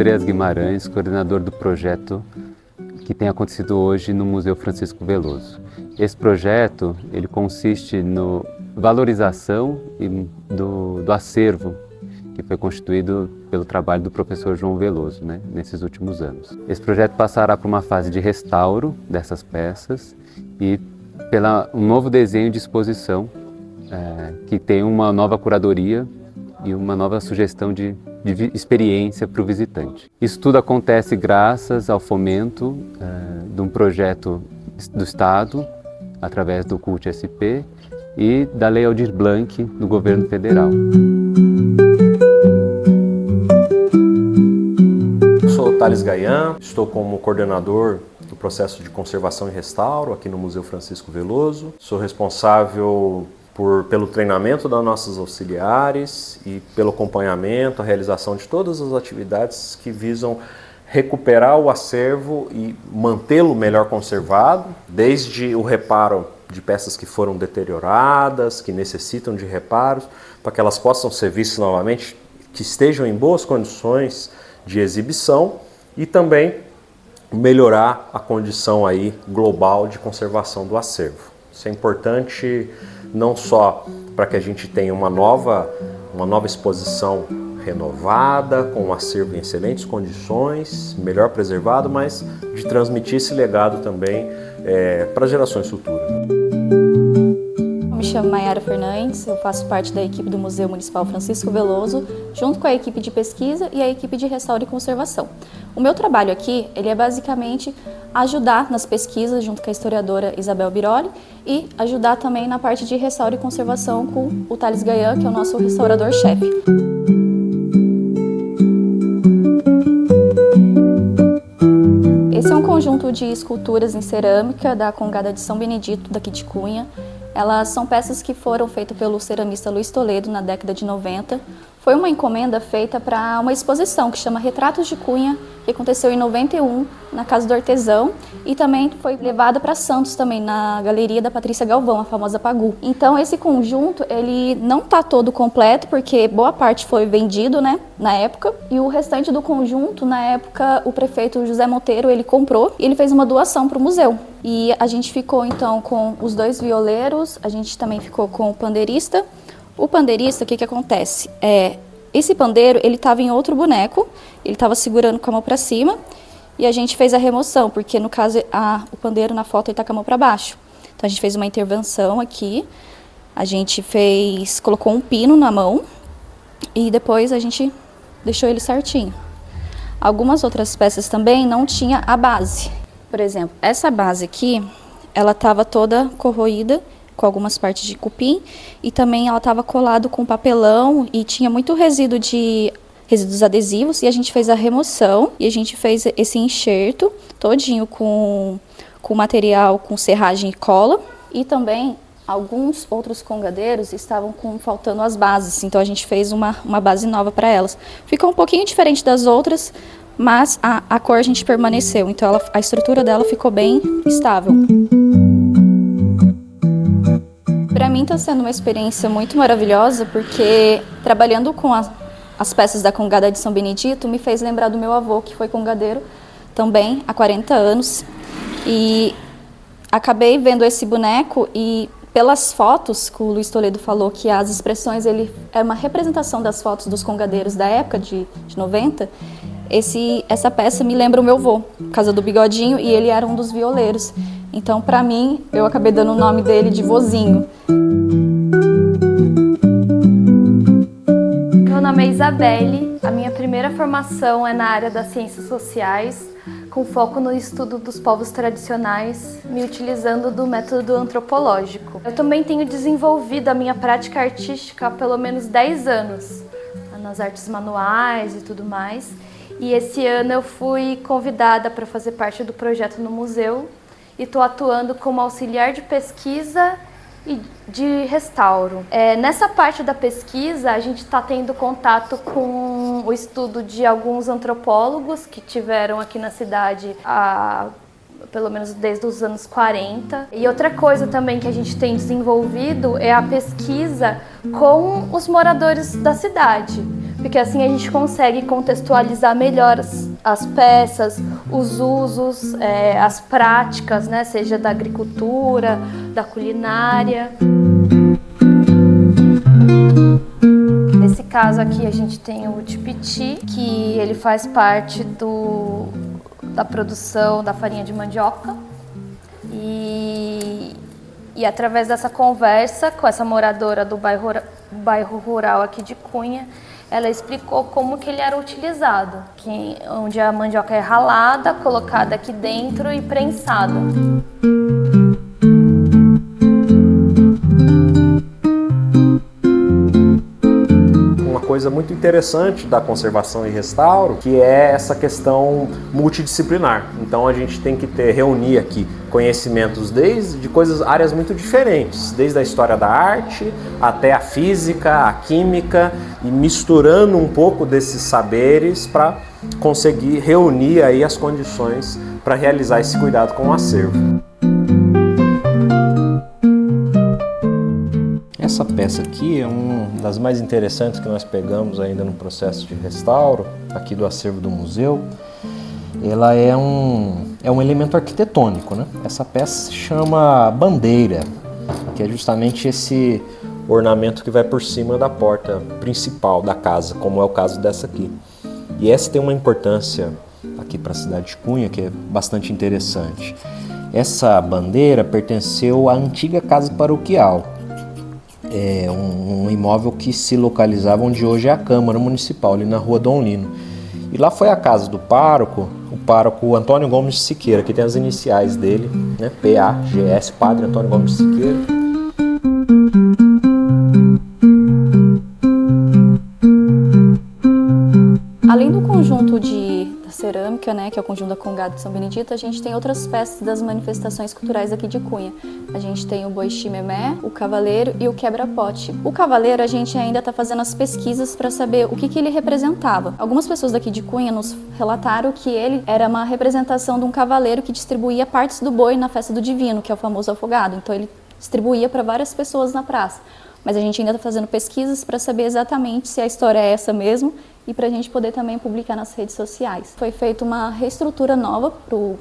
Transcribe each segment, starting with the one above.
Andreas Guimarães, coordenador do projeto que tem acontecido hoje no Museu Francisco Veloso. Esse projeto ele consiste na valorização do acervo que foi constituído pelo trabalho do professor João Veloso, nesses últimos anos. Esse projeto passará por uma fase de restauro dessas peças e pela um novo desenho de exposição que tem uma nova curadoria e uma nova sugestão de experiência para o visitante. Isso tudo acontece graças ao fomento de um projeto do Estado, através do CUT-SP e da Lei Aldir Blanc do Governo Federal. Eu sou Thales Gayan, estou como coordenador do processo de conservação e restauro aqui no Museu Francisco Veloso. Sou responsável pelo treinamento das nossas auxiliares e pelo acompanhamento, a realização de todas as atividades que visam recuperar o acervo e mantê-lo melhor conservado, desde o reparo de peças que foram deterioradas, que necessitam de reparos, para que elas possam ser vistas novamente, que estejam em boas condições de exibição e também melhorar a condição aí global de conservação do acervo. Isso é importante não só para que a gente tenha uma nova exposição renovada, com um acervo em excelentes condições, melhor preservado, mas de transmitir esse legado também para gerações futuras. Me chamo Mayara Fernandes, eu faço parte da equipe do Museu Municipal Francisco Veloso, junto com a equipe de pesquisa e a equipe de restauro e conservação. O meu trabalho aqui, ele é basicamente ajudar nas pesquisas junto com a historiadora Isabel Biroli e ajudar também na parte de restauro e conservação com o Thales Gayan, que é o nosso restaurador-chefe. Esse é um conjunto de esculturas em cerâmica da Congada de São Benedito, daqui de Cunha. Elas são peças que foram feitas pelo ceramista Luiz Toledo na década de 90. Foi uma encomenda feita para uma exposição que chama Retratos de Cunha, que aconteceu em 91 na Casa do Artesão e também foi levada para Santos também, na Galeria da Patrícia Galvão, a famosa Pagu. Então esse conjunto, ele não está todo completo, porque boa parte foi vendido, na época, e o restante do conjunto, na época, o prefeito José Monteiro, ele comprou e ele fez uma doação para o museu. E a gente ficou então com os 2 violeiros, a gente também ficou com o pandeirista. O pandeirista, o que acontece? Esse pandeiro, ele estava em outro boneco, ele estava segurando com a mão para cima e a gente fez a remoção, porque no caso o pandeiro na foto está com a mão para baixo. Então a gente fez uma intervenção aqui, a gente colocou um pino na mão e depois a gente deixou ele certinho. Algumas outras peças também não tinha a base. Por exemplo, essa base aqui, ela estava toda corroída, com algumas partes de cupim, e também ela estava colado com papelão e tinha muito resíduos adesivos, e a gente fez a remoção e a gente fez esse enxerto todinho com material com serragem e cola. E também alguns outros congadeiros estavam faltando as bases, então a gente fez uma base nova para elas. Ficou um pouquinho diferente das outras, mas a cor a gente permaneceu, então a estrutura dela ficou bem estável. Para mim está sendo uma experiência muito maravilhosa, porque trabalhando com as peças da Congada de São Benedito me fez lembrar do meu avô, que foi congadeiro também há 40 anos. E acabei vendo esse boneco e pelas fotos que o Luiz Toledo falou que as expressões, ele é uma representação das fotos dos congadeiros da época de 90, essa peça me lembra o meu avô, Casa do Bigodinho, e ele era um dos violeiros. Então, para mim, eu acabei dando o nome dele de vozinho. Meu nome é Isabelle, a minha primeira formação é na área das ciências sociais, com foco no estudo dos povos tradicionais, me utilizando do método antropológico. Eu também tenho desenvolvido a minha prática artística há pelo menos 10 anos, nas artes manuais e tudo mais. E esse ano eu fui convidada para fazer parte do projeto no museu e estou atuando como auxiliar de pesquisa e de restauro. Nessa parte da pesquisa, a gente está tendo contato com o estudo de alguns antropólogos que tiveram aqui na cidade pelo menos desde os anos 40. E outra coisa também que a gente tem desenvolvido é a pesquisa com os moradores da cidade, porque assim a gente consegue contextualizar melhor as peças, os usos, as práticas, né? Seja da agricultura, da culinária. Nesse caso aqui a gente tem o tipiti, que ele faz parte da produção da farinha de mandioca. E através dessa conversa com essa moradora do bairro rural aqui de Cunha, ela explicou como que ele era utilizado, onde a mandioca é ralada, colocada aqui dentro e prensada. Coisa muito interessante da conservação e restauro, que é essa questão multidisciplinar. Então a gente tem que reunir aqui conhecimentos de áreas muito diferentes, desde a história da arte até a física, a química, e misturando um pouco desses saberes para conseguir reunir aí as condições para realizar esse cuidado com o acervo. Essa peça aqui é uma das mais interessantes que nós pegamos ainda no processo de restauro, aqui do acervo do museu. Ela é um elemento arquitetônico, né? Essa peça se chama bandeira, que é justamente esse ornamento que vai por cima da porta principal da casa, como é o caso dessa aqui. E essa tem uma importância aqui para a cidade de Cunha, que é bastante interessante. Essa bandeira pertenceu à antiga casa paroquial. É um imóvel que se localizava onde hoje é a Câmara Municipal, ali na rua Dom Lino. E lá foi a casa do pároco, o pároco Antônio Gomes de Siqueira, que tem as iniciais dele, né? PAGS, Padre Antônio Gomes de Siqueira. Além do conjunto da cerâmica, né, que é o conjunto da Congada de São Benedito, a gente tem outras peças das manifestações culturais aqui de Cunha. A gente tem o boi chimemé, o cavaleiro e o quebra-pote. O cavaleiro a gente ainda está fazendo as pesquisas para saber o que ele representava. Algumas pessoas daqui de Cunha nos relataram que ele era uma representação de um cavaleiro que distribuía partes do boi na festa do divino, que é o famoso afogado. Então ele distribuía para várias pessoas na praça. Mas a gente ainda está fazendo pesquisas para saber exatamente se a história é essa mesmo e para a gente poder também publicar nas redes sociais. Foi feita uma reestrutura nova para o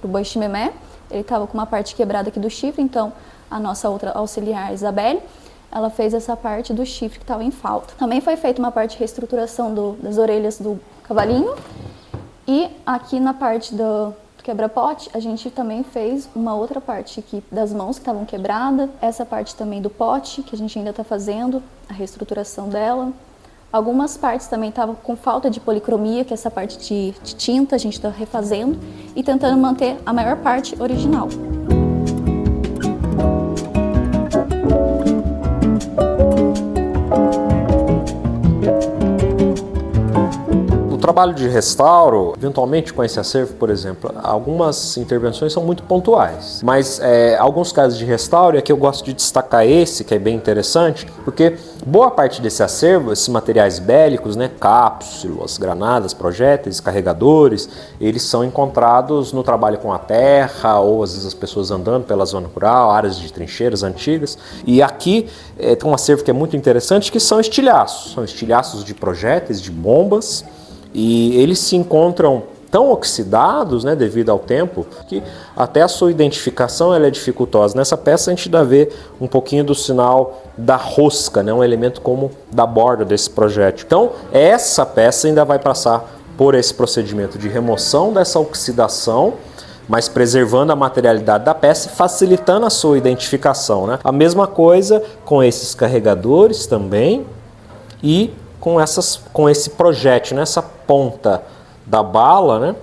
boi chimemé. Ele estava com uma parte quebrada aqui do chifre, então a nossa outra auxiliar, Isabelle, ela fez essa parte do chifre que estava em falta. Também foi feita uma parte de reestruturação das orelhas do cavalinho. E aqui na parte do quebra-pote, a gente também fez uma outra parte aqui das mãos que estavam quebradas. Essa parte também do pote, que a gente ainda está fazendo, a reestruturação dela. Algumas partes também estavam com falta de policromia, que é essa parte de tinta, a gente está refazendo e tentando manter a maior parte original. O trabalho de restauro, eventualmente com esse acervo, por exemplo, algumas intervenções são muito pontuais, mas alguns casos de restauro é que eu gosto de destacar esse, que é bem interessante, porque boa parte desse acervo, esses materiais bélicos, né, cápsulas, granadas, projéteis, carregadores, eles são encontrados no trabalho com a terra, ou às vezes as pessoas andando pela zona rural, áreas de trincheiras antigas. E aqui tem um acervo que é muito interessante, que são estilhaços de projéteis, de bombas, e eles se encontram tão oxidados, né, devido ao tempo, que até a sua identificação ela é dificultosa. Nessa peça a gente dá a ver um pouquinho do sinal da rosca, né, um elemento como da borda desse projétil. Então essa peça ainda vai passar por esse procedimento de remoção dessa oxidação, mas preservando a materialidade da peça e facilitando a sua identificação, né? A mesma coisa com esses carregadores também e com esse projétil, nessa ponta da bala, né,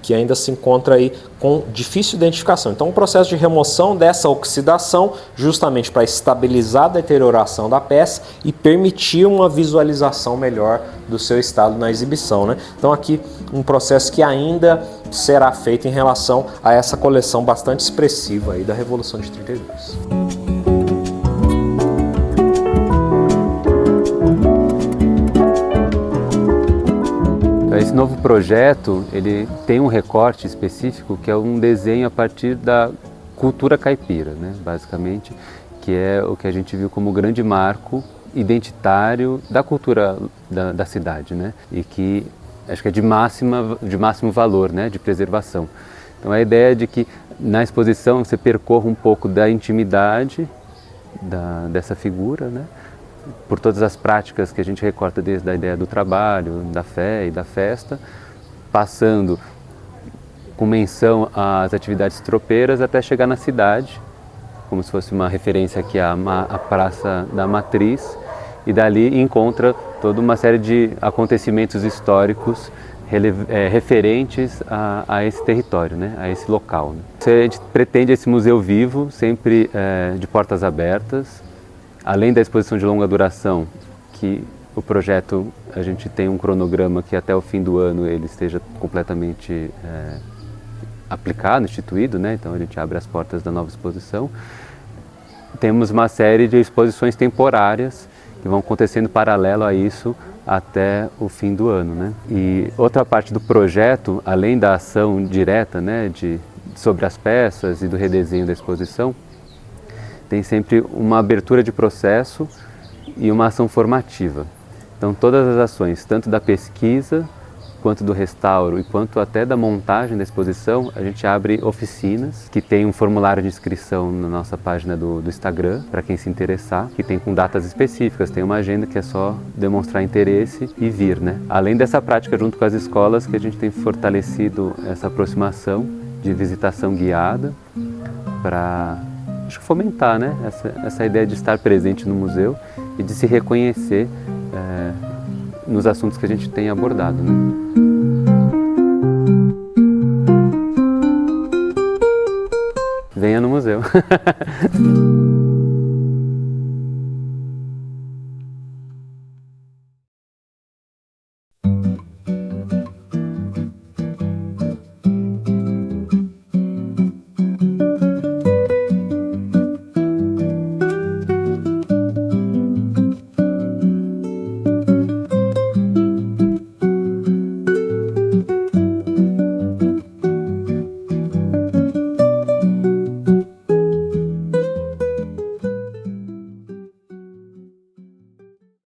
que ainda se encontra aí com difícil identificação. Então, o processo de remoção dessa oxidação, justamente para estabilizar a deterioração da peça e permitir uma visualização melhor do seu estado na exibição, né? Então, aqui um processo que ainda será feito em relação a essa coleção bastante expressiva aí da Revolução de 32. Esse novo projeto, ele tem um recorte específico que é um desenho a partir da cultura caipira, né, basicamente, que é o que a gente viu como grande marco identitário da cultura da cidade, né? E que acho que é de máximo valor, né? De preservação. Então a ideia é de que na exposição você percorra um pouco da intimidade dessa figura, né? Por todas as práticas que a gente recorta desde a ideia do trabalho, da fé e da festa, passando com menção às atividades tropeiras até chegar na cidade, como se fosse uma referência aqui à Praça da Matriz, e dali encontra toda uma série de acontecimentos históricos referentes a esse território, né? A esse local. Né? A gente pretende esse museu vivo, sempre de portas abertas, além da exposição de longa duração, que o projeto, a gente tem um cronograma que até o fim do ano ele esteja completamente aplicado, instituído, né? Então a gente abre as portas da nova exposição. Temos uma série de exposições temporárias que vão acontecendo paralelo a isso até o fim do ano, né? E outra parte do projeto, além da ação direta, né, sobre as peças e do redesenho da exposição, tem sempre uma abertura de processo e uma ação formativa. Então todas as ações, tanto da pesquisa, quanto do restauro e quanto até da montagem da exposição, a gente abre oficinas que tem um formulário de inscrição na nossa página do Instagram, para quem se interessar, que tem com datas específicas, tem uma agenda que é só demonstrar interesse e vir, né? Além dessa prática junto com as escolas, que a gente tem fortalecido essa aproximação de visitação guiada para fomentar, né? Essa ideia de estar presente no museu e de se reconhecer nos assuntos que a gente tem abordado, né? Venha no museu.